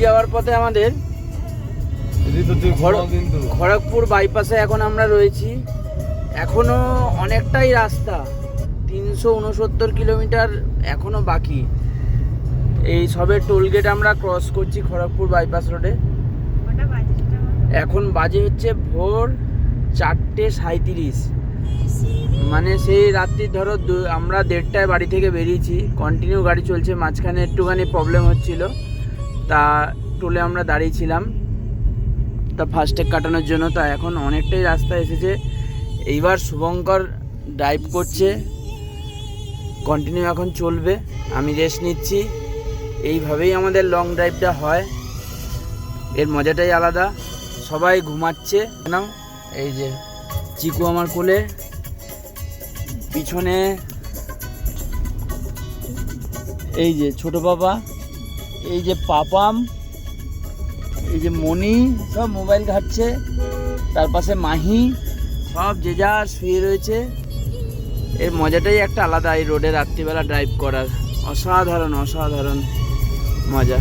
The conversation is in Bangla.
যাওয়ার পথে আমাদের খড়গপুর বাইপাসে এখন আমরা রয়েছি। এখনো অনেকটাই রাস্তা, 369 কিলোমিটার এখনো বাকি। এই সবে টোলগেট আমরা ক্রস করছি খড়গপুর বাইপাস রোডে। এখন বাজে হচ্ছে ভোর 4:37। মানে সেই রাত্রি ধরো আমরা 1:30টায় বাড়ি থেকে বেরিয়েছি, কন্টিনিউ গাড়ি চলছে। মাঝখানে একটুখানি প্রবলেম হচ্ছিল, তা টোলে আমরা দাঁড়িয়েছিলাম তা ফাস্ট্যাগ কাটানোর জন্য। তা এখন অনেকটাই রাস্তা এসেছে। এইবার শুভঙ্কর ড্রাইভ করছে, কন্টিনিউ এখন চলবে, আমি রেস্ট নিচ্ছি। এইভাবেই আমাদের লং ড্রাইভটা হয়, এর মজাটাই আলাদা। সবাই ঘুমাচ্ছে না, এই যে চিকু আমার কোলে, পিছনে এই যে ছোট বাবা, এই যে পাপাম, এই যে মনি, সব মোবাইল ঘাটছে। তার পাশে মাহি, সব যে যা শুয়ে রয়েছে। এর মজাটাই একটা আলাদা, এই রোডে রাত্রিবেলা ড্রাইভ করার। অসাধারণ অসাধারণ মজা।